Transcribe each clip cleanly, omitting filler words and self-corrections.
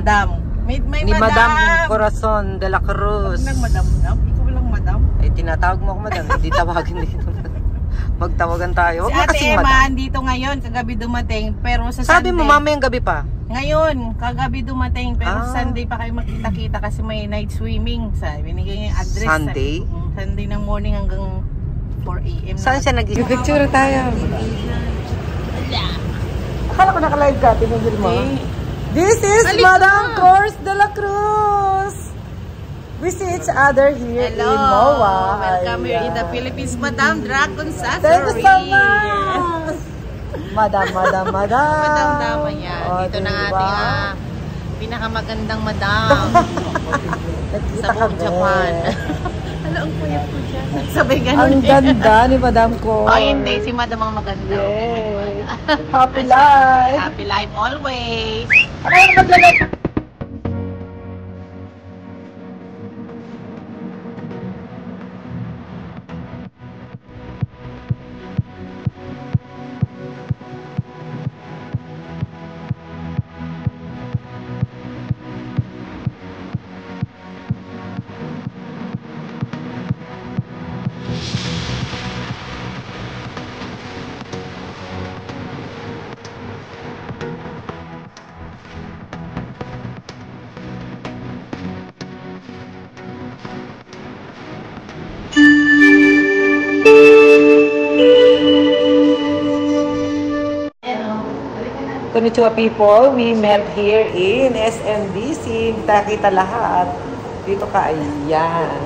madam. May Ni madam. Madam Corazon de la Cruz. Huwag lang madam. Ikaw lang madam. Ay, tinatawag mo ako madam. Hindi tawagin dito. Magtawagan tayo. Si Ate Emma, andito ngayon. Kagabi dumating. Pero sa Sabi Sunday. mo, mamayang gabi pa. Ngayon, kagabi dumating. Pero Sunday pa kayo magkita-kita kasi may night swimming. Binigay niya yung address. Sunday? Sunday ng morning hanggang 4 AM. Saan siya nag-isip? Picture tayo. Akala ko naka-live ka. Tinugil mo. This is Madam Corazon de la Cruz. We see each other here in MOA. Welcome here in the Philippines, Madam Dragon Sasori. Thank you so much. Madam. Madam Dama yan. Dito na ating pinakamagandang madam sa buong Japan. Ano ang puyat ko dyan? Sabay ganun. Ang ganda ni Madam ko. Oh, hindi. Si Madam ang maganda. Yes. Happy life. Happy life always. Ano yung maganda? Konnichiwa people, we met here in SMDC. Kita lahat. Dito ka, ayan.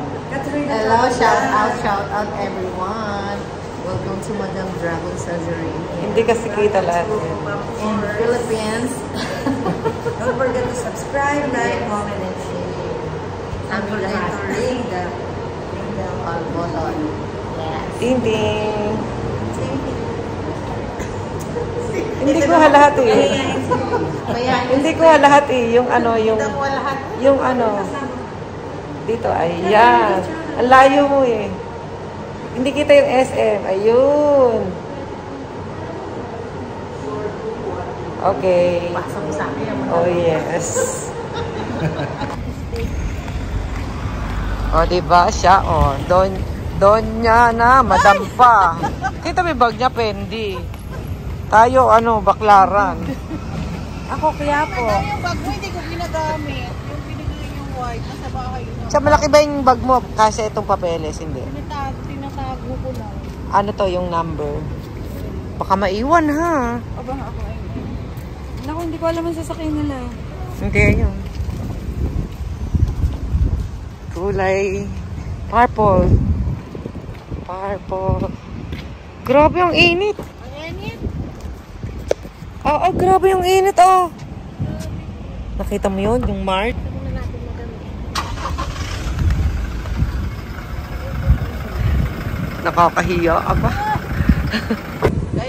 Hello, shout out everyone. Welcome to Madam Dragon Surgery. Hindi kasi kita lahat. In Philippines. Don't forget to subscribe, like, comment, and share. And ring the all button. Yes. Ting-ting. Hindi ko lahat eh. Hindi ko lahat eh. Yung ano, yung ano. Dito, ayan. Ang layo mo eh. Hindi kita yung SM. Ayun. Okay. Pasok sa akin. Oh, yes. O, diba siya? O, doon niya na, madam pa. Kita may bag niya, Pendi. Tayo, ano, baklaran. Ako, kaya po. Yung bag mo, hindi ko ginagamit. Yung binigay yung white, nasa bahay. Sa malaki ba yung bag mo? Kasi itong papeles, hindi. Tinatago ko lang. Ano to, yung number? Baka maiwan, ha? Aba, ako ay. Naku, hindi ko alam ang sasakyan nila. Hindi, yun. Kulay. Purple. Purple. Grabe ang init. Oo, grabe yung init, oh. Nakita mo yun, yung mark? Nakakahiya, aba.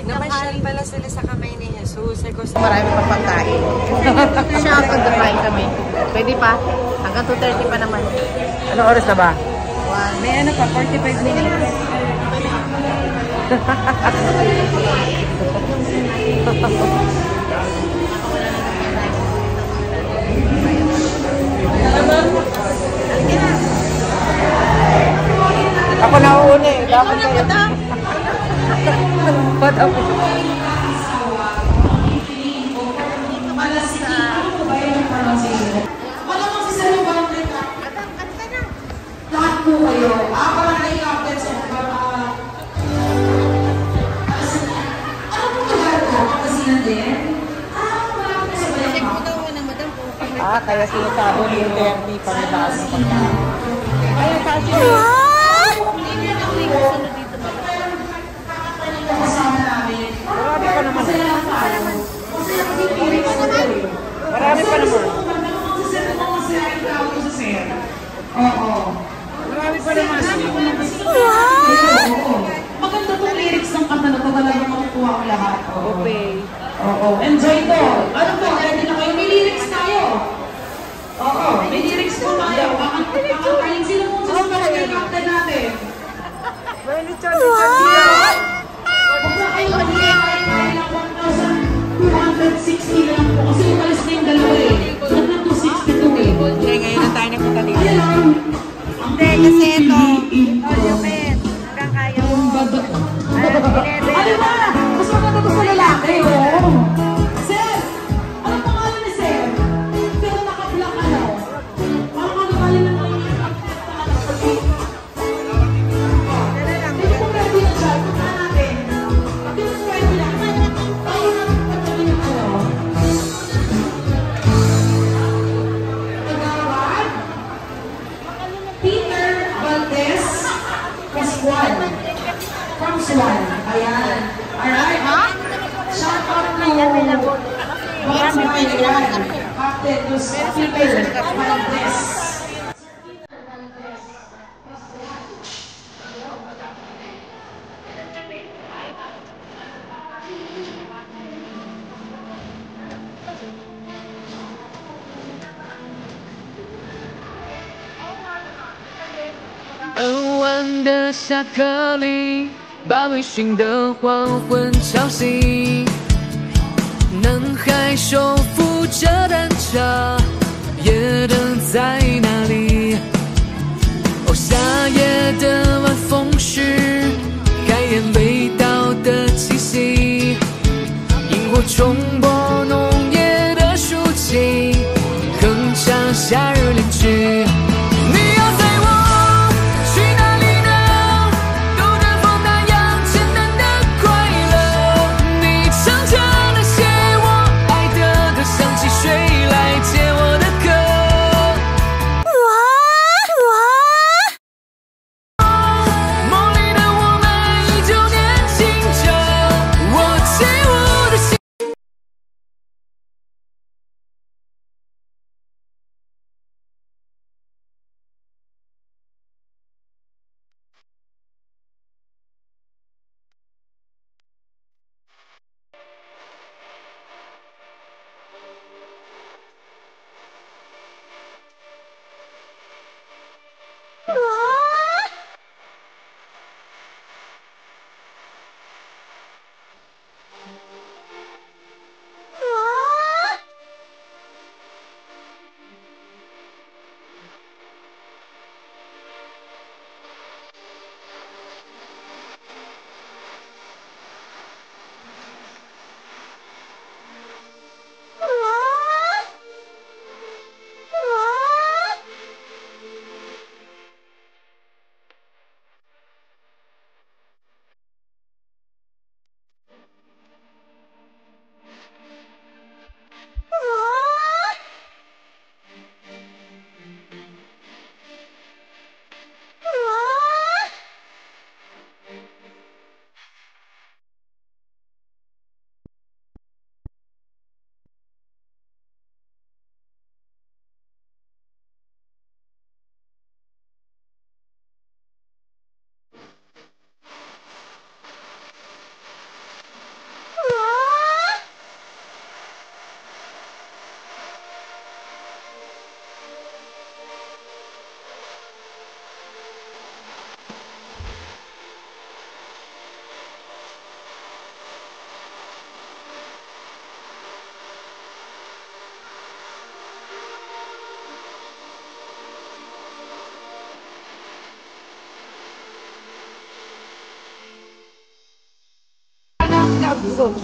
Namasyal pala sila sa kamay ni Jesus. Marami pa pagkain. Siya ako kumain kami. Pwede pa. Hanggang 2:30 pa naman. Anong oras na ba? May ano pa, 45 minutes. Ako na uuna eh. Dapat kayo. Ba't ako? Lahat po kayo. Ako lang na i-update sa Kaya sinasabo ni Duterte panibaas ng pagkain. Kaya kasi Marami pa naman. Marami pa naman. Oo. Marami pa naman. Maganda itong lyrics ng kanta na ito. Talagang makukuha ko lahat. Okay. Oo. Enjoy to. Ano po? Ready na kayo? May lyrics tayo. Oo. May lyrics po tayo. Kakantahin sila muna sa mga captain natin. May lechon sila. Huwag na kayo mag-iay. Kaya 1,260 na lang po. Kasi umalis na yung dalawa eh. Nandang 260 Hindi, kasi ito, audio pen. Hanggang kaya mo. 11. Ano ba? Mas maganda to sa lalaki, oh. Sir, ano pangalan ni Sir? Pero naka-black ano? Parang ano ba yun naman yung hindi ko pwede na siya. Punta natin. Hindi ko pwede na. Tayo natin pagkain yung ano. Tagawan. Peter Valdez Pascual. From Swan. Ayan. Alright? Shout out to Boss Marian. Captain to Peter Valdez.傍晚的下课铃，把微醺的黄昏吵醒。男孩手扶着单车，夜灯在哪里？哦，夏夜的晚风是开眼味道的气息，萤火重播浓烈的抒情，哼唱夏日恋曲。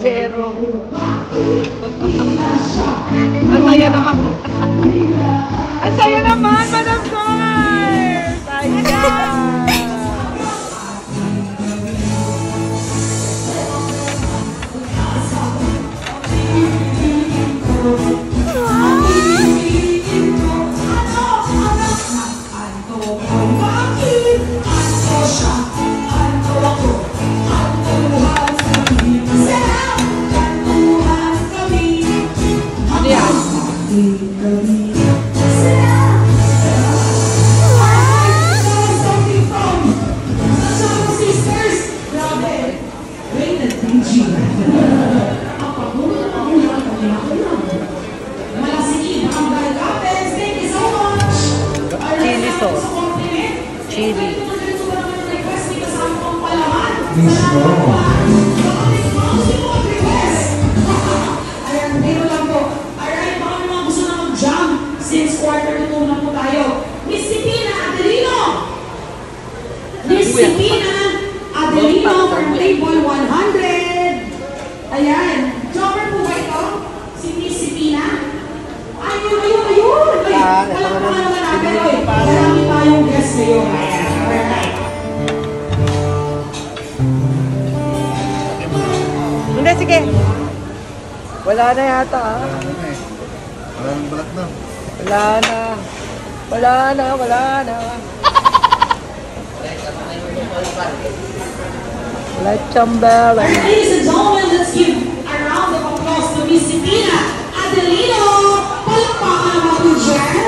Pero ang saya naman. Ang saya naman, Madam Joy! Saya! Chili sauce. Chili. Ayan, dito lang po. Alright, baka naman gusto na mag-jump since quarter to 2 na po tayo. Miss Sipina, Josefina Adelino from table 100. Ayan. Jobber po ba ito? Si Miss Sipina? Ayun! Marami tayong guest ngayon. Alright. Hindi, sige. Wala na yata. Wala nang balat na. Wala na. Wala na, wala na. Like Chambel. Alright, ladies and gentlemen, let's give a round of applause to Miss Sipina Adelino. Palakpakan naman po dyan.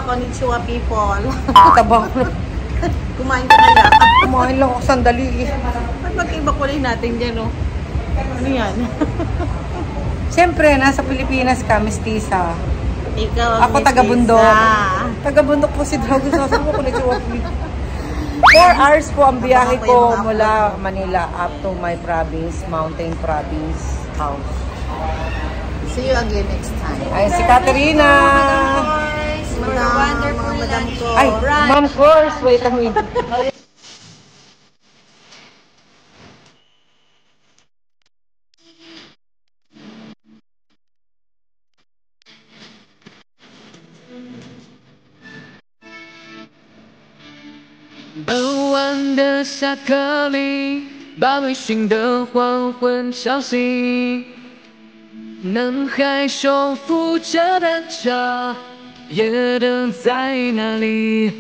Konnichiwa people. Tabang. Kumain ka kaya? Kumain lang ako sandali. Ba't mag-iba kulay natin dyan, no? Ano yan? Siyempre, nasa Pilipinas ka, mestiza. Ikaw ang Ako taga-bundok. mestiza. Taga-bundok po si Drago. Sasabi ko, konnichiwa please. 4 hours po ang biyahe ko mula Manila up to my province, mountain province house. See you again next time. Ay, si Katerina. Mga madam ko. Ay, ma'am course. Wait a minute.傍晚的下课里，把微醺的黄昏吵醒。男孩手扶着单车，夜灯在哪里？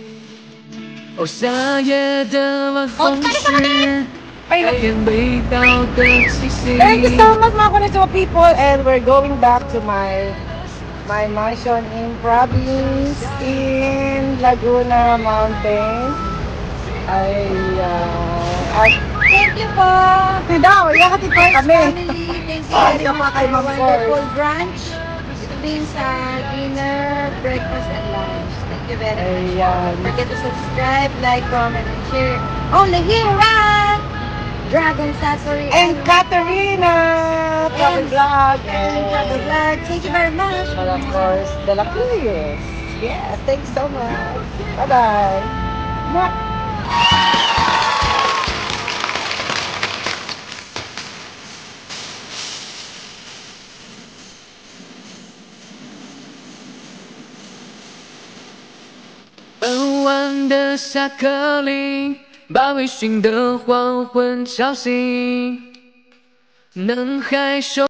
哦，夏夜的晚风是爱恋味道的气息。 Thank you so much mga konnichiwa people, and we're going back to my mansion in province in Laguna Mountain. Thank you po! Daw, yakati po kami. Thank you for the wonderful brunch. Ito din sa dinner, breakfast, and lunch. Thank you very much. Ayan. Don't forget to subscribe, like, comment, and share. Only here, right? Dragon Satori. And Katerina! Travel Vlog. And Travel Vlog. Thank you very much. And of course, Dela Cruz. Yeah, thanks so much. Bye-bye.傍晚的下课铃，把微醺的黄昏吵醒，能还手。